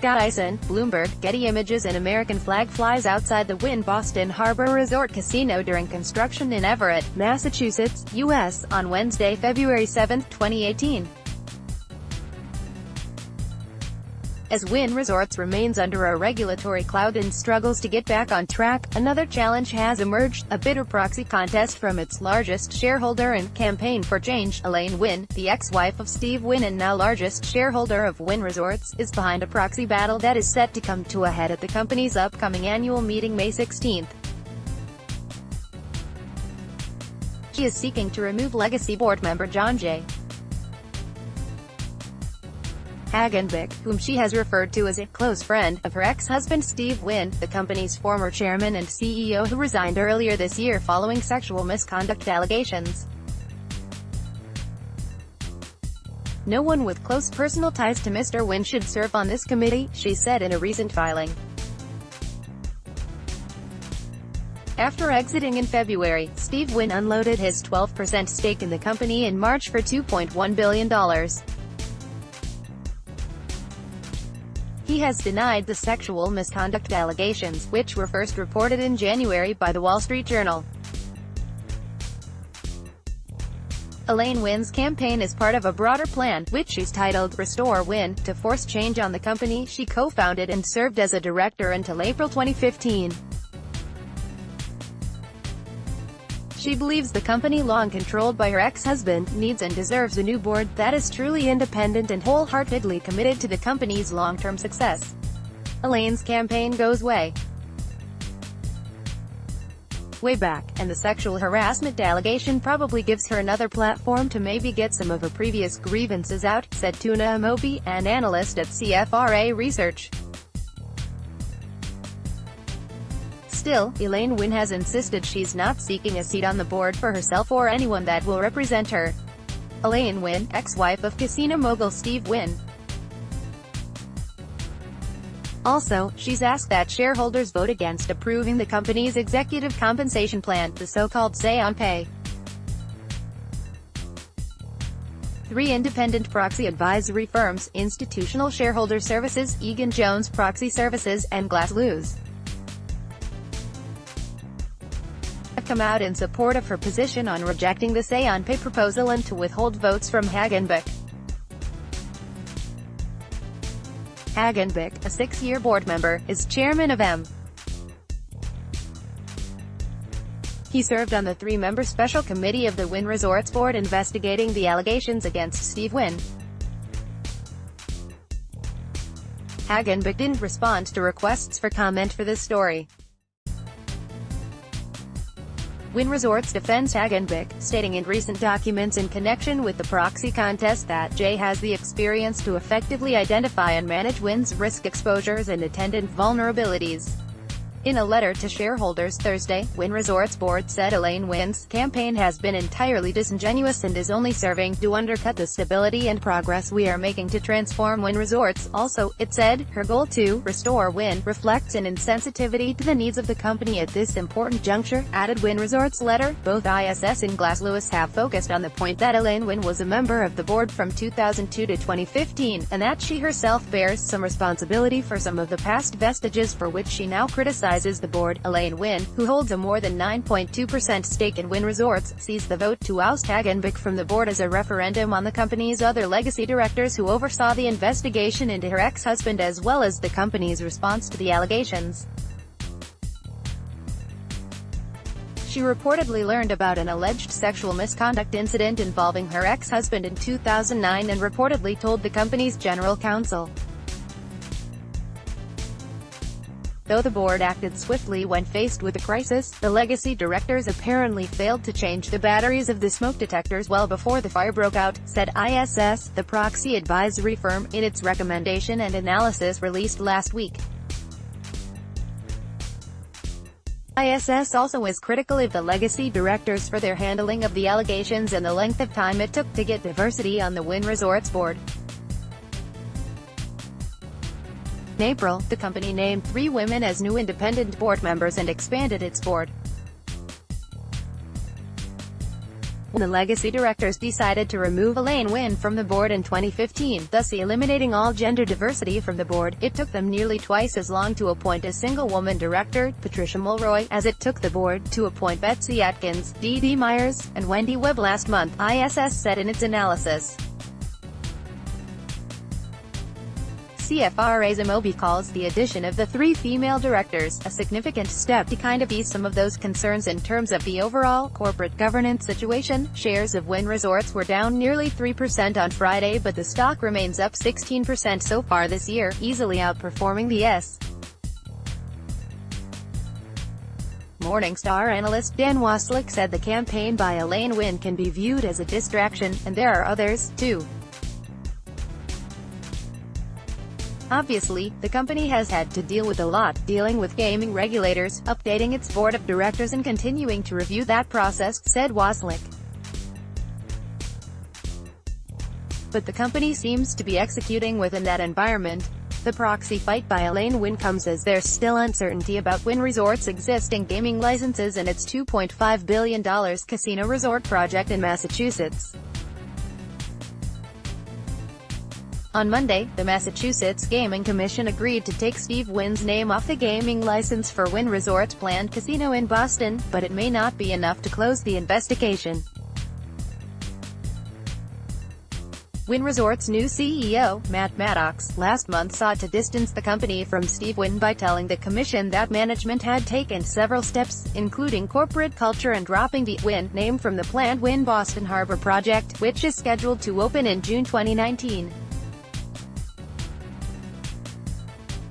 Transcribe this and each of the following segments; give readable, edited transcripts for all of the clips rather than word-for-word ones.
mascot Eisen. Bloomberg, Getty Images An American flag flies outside the Wynn Boston Harbor Resort Casino during construction in Everett, Massachusetts, U.S., on Wednesday, February 7, 2018. As Wynn Resorts remains under a regulatory cloud and struggles to get back on track, another challenge has emerged: a bitter proxy contest from its largest shareholder and Campaign for Change. Elaine Wynn, the ex-wife of Steve Wynn and now largest shareholder of Wynn Resorts, is behind a proxy battle that is set to come to a head at the company's upcoming annual meeting May 16. She is seeking to remove legacy board member John J. Hagenbeck, whom she has referred to as a close friend of her ex-husband Steve Wynn, the company's former chairman and CEO, who resigned earlier this year following sexual misconduct allegations. "No one with close personal ties to Mr. Wynn should serve on this committee," she said in a recent filing. After exiting in February, Steve Wynn unloaded his 12% stake in the company in March for $2.1 billion. He has denied the sexual misconduct allegations, which were first reported in January by The Wall Street Journal. Elaine Wynn's campaign is part of a broader plan, which she's titled Restore Wynn, to force change on the company she co-founded and served as a director until April 2015. She believes the company, long controlled by her ex-husband, needs and deserves a new board that is truly independent and wholeheartedly committed to the company's long-term success. Elaine's campaign goes way back, and the sexual harassment allegation probably gives her another platform to maybe get some of her previous grievances out, said Tuna Amobi, an analyst at CFRA Research. Still, Elaine Wynn has insisted she's not seeking a seat on the board for herself or anyone that will represent her. Elaine Wynn, ex-wife of casino mogul Steve Wynn. Also, she's asked that shareholders vote against approving the company's executive compensation plan, the so-called say-on-pay. 3 independent proxy advisory firms, Institutional Shareholder Services, Egan-Jones Proxy Services, and Glass Lewis, have come out in support of her position on rejecting the say-on-pay proposal and to withhold votes from Hagenbeck. Hagenbeck, a 6-year board member, is chairman of M. He served on the 3-member special committee of the Wynn Resorts board investigating the allegations against Steve Wynn. Hagenbeck didn't respond to requests for comment for this story. Wynn Resorts defends Hagenbeck, stating in recent documents in connection with the proxy contest that Jay has the experience to effectively identify and manage Wynn's risk exposures and attendant vulnerabilities. In a letter to shareholders Thursday, Wynn Resorts board said Elaine Wynn's campaign has been entirely disingenuous and is only serving to undercut the stability and progress we are making to transform Wynn Resorts. Also, it said, her goal to restore Wynn reflects an insensitivity to the needs of the company at this important juncture, added Wynn Resorts' letter. Both ISS and Glass Lewis have focused on the point that Elaine Wynn was a member of the board from 2002 to 2015, and that she herself bears some responsibility for some of the past vestiges for which she now criticizes the board. Elaine Wynn, who holds a more than 9.2% stake in Wynn Resorts, sees the vote to oust Hagenbeck from the board as a referendum on the company's other legacy directors who oversaw the investigation into her ex-husband as well as the company's response to the allegations. She reportedly learned about an alleged sexual misconduct incident involving her ex-husband in 2009 and reportedly told the company's general counsel. Though the board acted swiftly when faced with a crisis, the legacy directors apparently failed to change the batteries of the smoke detectors well before the fire broke out, said ISS, the proxy advisory firm, in its recommendation and analysis released last week. ISS also is critical of the legacy directors for their handling of the allegations and the length of time it took to get diversity on the Wynn Resorts board. In April, the company named 3 women as new independent board members and expanded its board. when the legacy directors decided to remove Elaine Wynn from the board in 2015, thus eliminating all gender diversity from the board. It took them nearly twice as long to appoint a single woman director, Patricia Mulroy, as it took the board to appoint Betsy Atkins, Dee Dee Myers, and Wendy Webb last month, ISS said in its analysis. CFRA's Amobi calls the addition of the 3 female directors a significant step to kind of ease some of those concerns in terms of the overall corporate governance situation. Shares of Wynn Resorts were down nearly 3% on Friday, but the stock remains up 16% so far this year, easily outperforming the S&P. Morningstar analyst Dan Waslick said the campaign by Elaine Wynn can be viewed as a distraction, and there are others, too. Obviously, the company has had to deal with a lot, dealing with gaming regulators, updating its board of directors and continuing to review that process, said Waslick. But the company seems to be executing within that environment. The proxy fight by Elaine Wynn comes as there's still uncertainty about Wynn Resorts' existing gaming licenses and its $2.5 billion casino resort project in Massachusetts. On Monday, the Massachusetts Gaming Commission agreed to take Steve Wynn's name off the gaming license for Wynn Resorts' planned casino in Boston, but it may not be enough to close the investigation. Wynn Resorts' new CEO, Matt Maddox, last month sought to distance the company from Steve Wynn by telling the commission that management had taken several steps, including corporate culture and dropping the Wynn name from the planned Wynn Boston Harbor project, which is scheduled to open in June 2019.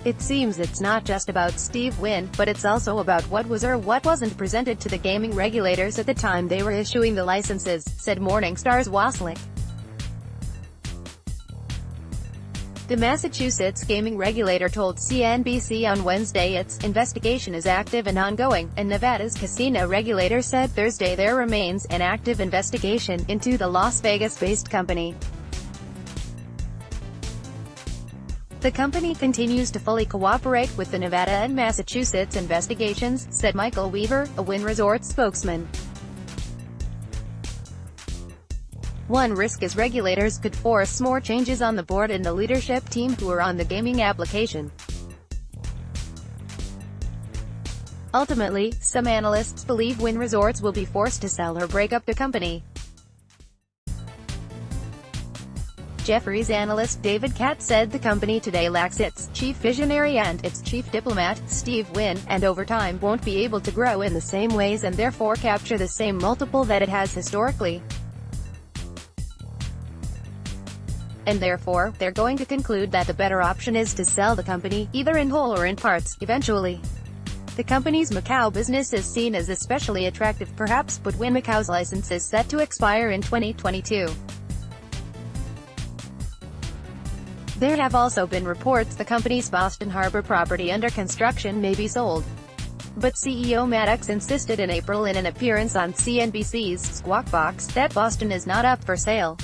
It seems it's not just about Steve Wynn, but it's also about what was or what wasn't presented to the gaming regulators at the time they were issuing the licenses, said Morningstar's Waslick. The Massachusetts gaming regulator told CNBC on Wednesday its investigation is active and ongoing, and Nevada's casino regulator said Thursday there remains an active investigation into the Las Vegas-based company. The company continues to fully cooperate with the Nevada and Massachusetts investigations, said Michael Weaver, a Wynn Resorts spokesman. One risk is regulators could force more changes on the board and the leadership team who are on the gaming application. Ultimately, some analysts believe Wynn Resorts will be forced to sell or break up the company. Jefferies analyst David Katz said the company today lacks its chief visionary and its chief diplomat, Steve Wynn, and over time won't be able to grow in the same ways and therefore capture the same multiple that it has historically. And therefore, they're going to conclude that the better option is to sell the company, either in whole or in parts, eventually. The company's Macau business is seen as especially attractive perhaps, but Wynn Macau's license is set to expire in 2022. There have also been reports the company's Boston Harbor property under construction may be sold. But CEO Maddox insisted in April in an appearance on CNBC's Squawk Box that Boston is not up for sale.